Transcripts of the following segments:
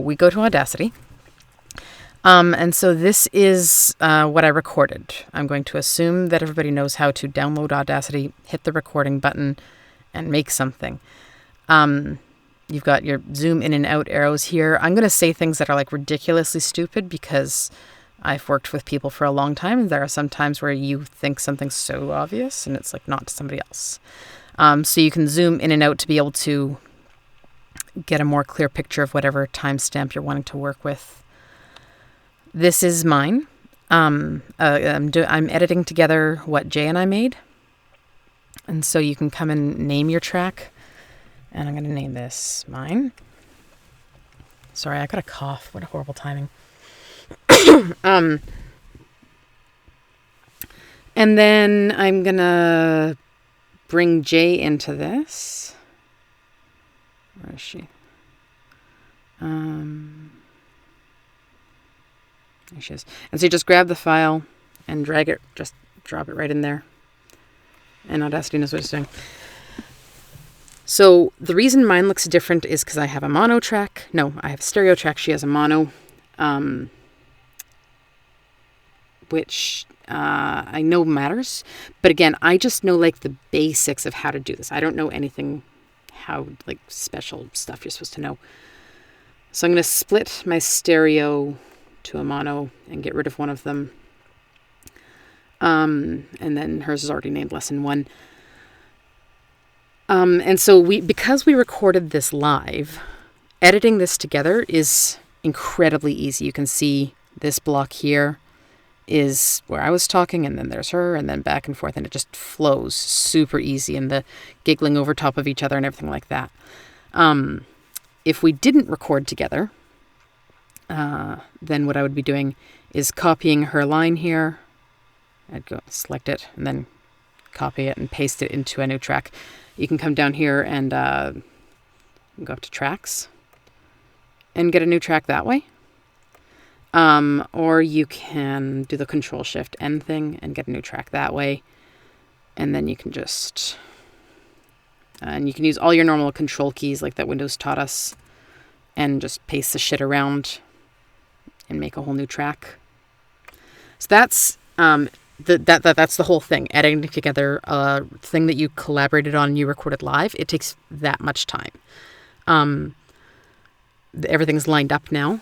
we go to Audacity. And so this is what I recorded. I'm going to assume that everybody knows how to download Audacity, hit the recording button, and make something. You've got your zoom in and out arrows here. I'm going to say things that are like ridiculously stupid because I've worked with people for a long time. And there are some times where you think something's so obvious and it's like not to somebody else. So you can zoom in and out to be able to get a more clear picture of whatever timestamp you're wanting to work with. This is mine. I'm editing together what Jay and I made. And so you can come and name your track. And I'm going to name this mine. Sorry, I got a cough. What a horrible timing. And then I'm going to bring Jay into this. Where is she? There she is. And so you just grab the file and drag it, just drop it right in there. And Audacity knows what it's doing. So the reason mine looks different is because I have a mono track. No, I have a stereo track. She has a mono, which I know matters. But again, I just know like the basics of how to do this. I don't know anything, how like special stuff you're supposed to know. So I'm going to split my stereo to a mono and get rid of one of them. And then hers is already named lesson 1. And so because we recorded this live, editing this together is incredibly easy. You can see this block here is where I was talking, and then there's her, and then back and forth, and it just flows super easy, and the giggling over top of each other and everything like that. If we didn't record together, then what I would be doing is copying her line here. I'd go select it and then copy it and paste it into a new track. You can come down here and go up to tracks and get a new track that way. Or you can do the Control-Shift-N thing and get a new track that way. And then you can just... and you can use all your normal control keys like that Windows taught us and just paste the shit around and make a whole new track. So that's that's the whole thing. Editing together a thing that you collaborated on and you recorded live, it takes that much time. Everything's lined up now.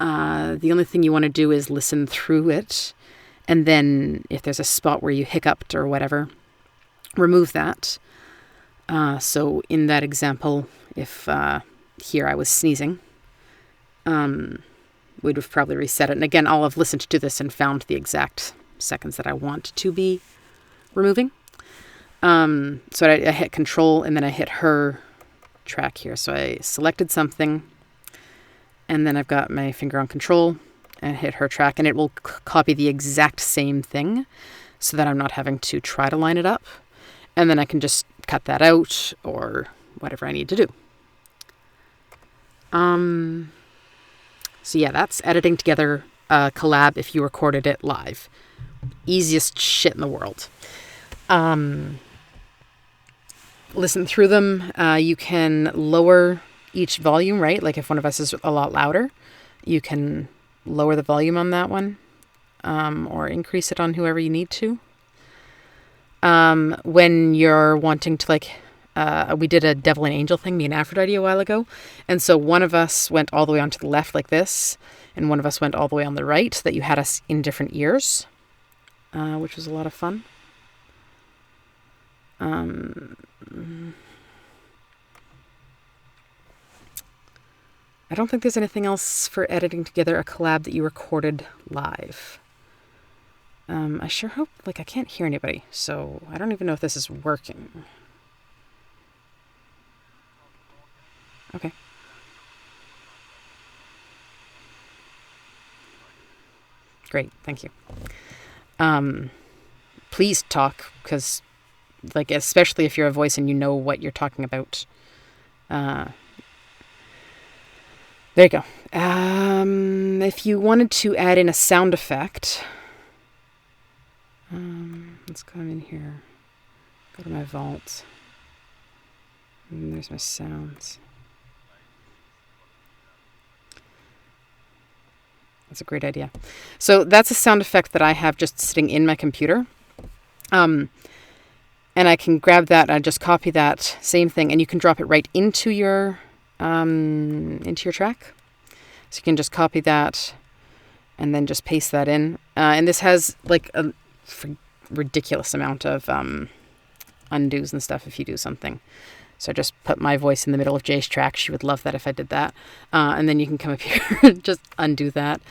The only thing you want to do is listen through it, and then if there's a spot where you hiccuped or whatever, remove that. So in that example, if here I was sneezing, we'd have probably reset it. And again, I'll have listened to this and found the exact seconds that I want to be removing. So I hit Control, and then I hit her track here. So I selected something, and then I've got my finger on Control and hit her track, and it will copy the exact same thing so that I'm not having to try to line it up. And then I can just cut that out or whatever I need to do. So yeah, that's editing together a collab if you recorded it live. Easiest shit in the world. Listen through them. You can lower each volume, right? Like if one of us is a lot louder, you can lower the volume on that one, or increase it on whoever you need to. When you're wanting to we did a devil and angel thing, me and Aphrodite, a while ago. And so one of us went all the way onto the left like this, and one of us went all the way on the right, so that you had us in different ears, which was a lot of fun. I don't think there's anything else for editing together a collab that you recorded live. I sure hope, I can't hear anybody, so I don't even know if this is working. Okay. Great, thank you. Please talk, because, especially if you're a voice and you know what you're talking about. There you go. If you wanted to add in a sound effect, let's come in here, go to my vault, and there's my sounds. That's a great idea. So that's a sound effect that I have just sitting in my computer. And I can grab that and I just copy that same thing, and you can drop it right into your track. So you can just copy that and then just paste that in. And this has like a ridiculous amount of undos and stuff if you do something. So I just put my voice in the middle of Jay's track. She would love that if I did that. And then you can come up here and just undo that.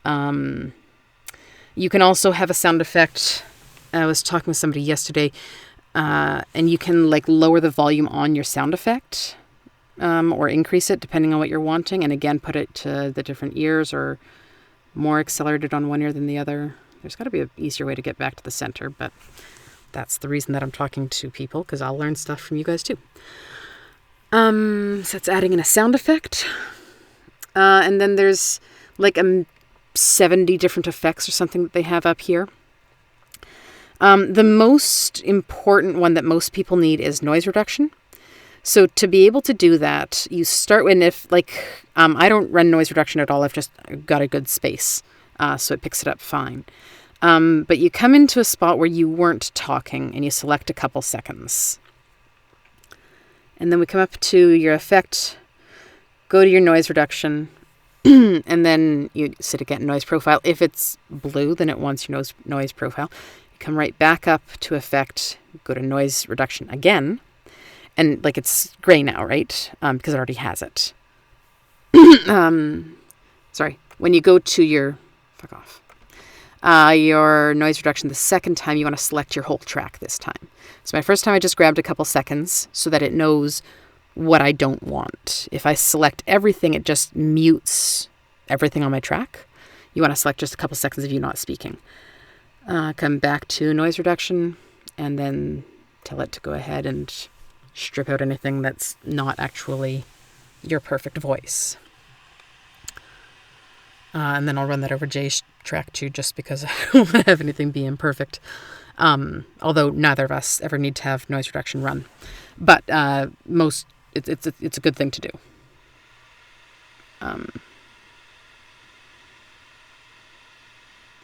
You can also have a sound effect. I was talking with somebody yesterday, and you can like lower the volume on your sound effect, or increase it depending on what you're wanting. And again, put it to the different ears, or more accelerated on one ear than the other. There's got to be an easier way to get back to the center, but that's the reason that I'm talking to people, because I'll learn stuff from you guys too. So it's adding in a sound effect. And then there's like 70 different effects or something that they have up here. The most important one that most people need is noise reduction. So to be able to do that, you start when I don't run noise reduction at all. I've just got a good space, so it picks it up fine. But you come into a spot where you weren't talking and you select a couple seconds. And then we come up to your effect, go to your noise reduction, and then you sit again noise profile. If it's blue, then it wants your noise profile. You come right back up to effect, go to noise reduction again. And like it's gray now, right? Because it already has it. Sorry. When you go to your noise reduction the second time, you want to select your whole track this time. So my first time I just grabbed a couple seconds so that it knows what I don't want. If I select everything, it just mutes everything on my track. You want to select just a couple seconds of you not speaking. Come back to noise reduction and then tell it to go ahead and strip out anything that's not actually your perfect voice. And then I'll run that over Jay's track too, just because I don't want to have anything be imperfect. Although neither of us ever need to have noise reduction run. But it's a good thing to do.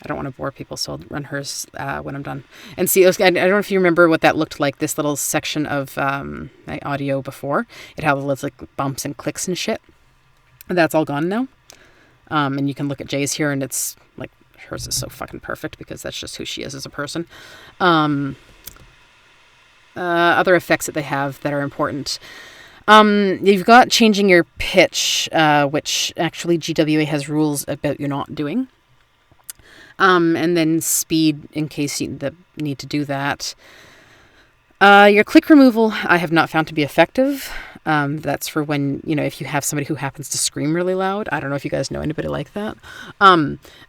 I don't want to bore people, so I'll run hers when I'm done. And see, I don't know if you remember what that looked like, this little section of my audio before. It had lots like bumps and clicks and shit. That's all gone now. And you can look at Jay's here, and it's like, hers is so fucking perfect because that's just who she is as a person. Other effects that they have that are important. You've got changing your pitch, which actually GWA has rules about you not doing. And then speed in case you need to do that. Your click removal, I have not found to be effective. That's for when, if you have somebody who happens to scream really loud. I don't know if you guys know anybody like that.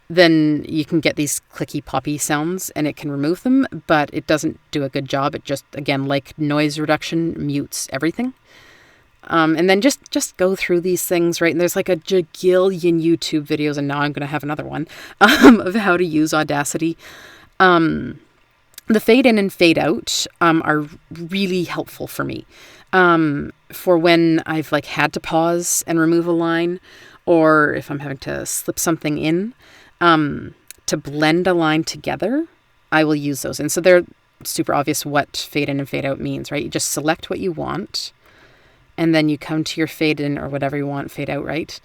Then you can get these clicky poppy sounds and it can remove them, but it doesn't do a good job. It just, again, like noise reduction, mutes everything. And then just go through these things, right? And there's like a jagillion YouTube videos, and now I'm going to have another one, of how to use Audacity. The fade in and fade out are really helpful for me. For when I've had to pause and remove a line, or if I'm having to slip something in, to blend a line together, I will use those. And so they're super obvious what fade in and fade out means, right? You just select what you want, and then you come to your fade in or whatever you want, fade out, right?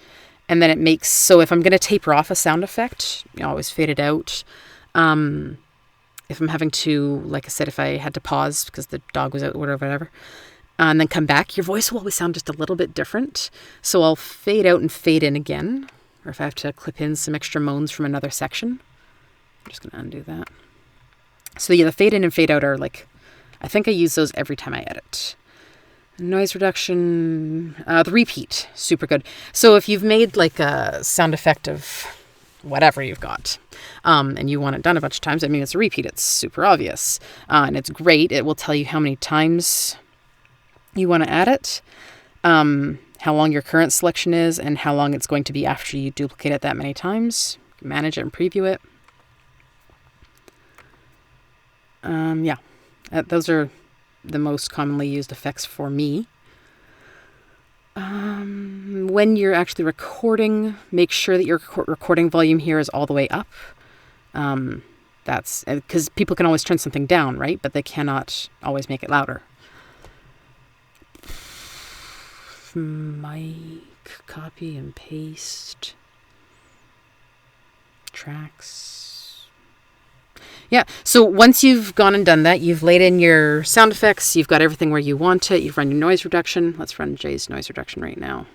And then it makes, so if I'm going to taper off a sound effect, you always fade it out. If I'm having to, like I said, if I had to pause because the dog was out or whatever, and then come back, your voice will always sound just a little bit different. So I'll fade out and fade in again. Or if I have to clip in some extra moans from another section, I'm just going to undo that. So yeah, the fade in and fade out are I think I use those every time I edit. Noise reduction, the repeat, super good. So if you've made a sound effect of whatever you've got, and you want it done a bunch of times, it's a repeat. It's super obvious, and it's great. It will tell you how many times you want to add it, how long your current selection is, and how long it's going to be after you duplicate it that many times. Manage it and preview it. Those are the most commonly used effects for me. When you're actually recording, make sure that your recording volume here is all the way up. That's because people can always turn something down, right? But they cannot always make it louder. Mic, copy and paste. Tracks. Yeah, so once you've gone and done that, you've laid in your sound effects, you've got everything where you want it, you've run your noise reduction. Let's run Jay's noise reduction right now.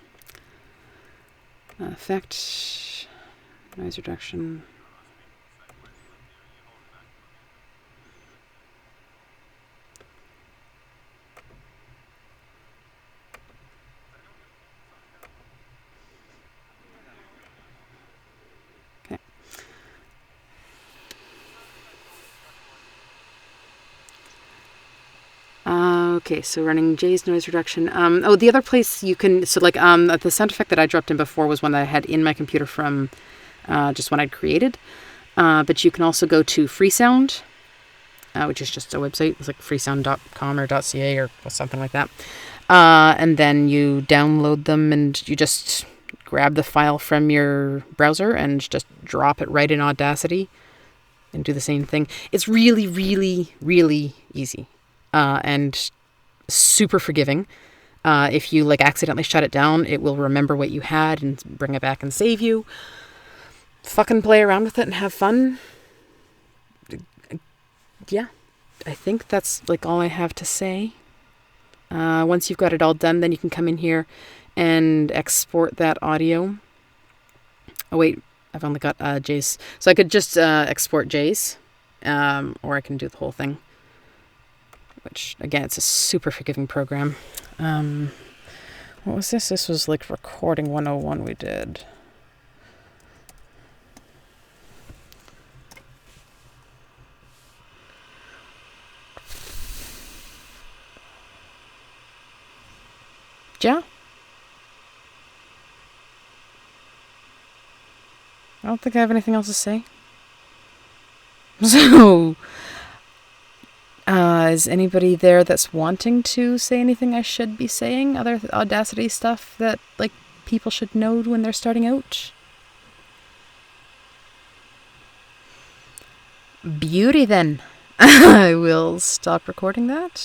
Effect, noise reduction. Okay. Okay, so running Jay's noise reduction. The other place you can, so like the sound effect that I dropped in before was one that I had in my computer from just one I'd created. But you can also go to Freesound, which is just a website. It's like freesound.com or .ca or something like that. And then you download them and you just grab the file from your browser and just drop it right in Audacity and do the same thing. It's really, really, really easy. And super forgiving. If you like accidentally shut it down, it will remember what you had and bring it back and save you. Fucking play around with it and have fun. Yeah, I think that's like all I have to say. Once you've got it all done, then you can come in here and export that audio. Oh wait, I've only got Jay's. So I could just export Jay's, or I can do the whole thing. Which, again, it's a super forgiving program. What was this? This was like recording 101 we did. Yeah? I don't think I have anything else to say. So... is anybody there that's wanting to say anything I should be saying? Other Audacity stuff that, like, people should know when they're starting out? Beauty, then. I will stop recording that.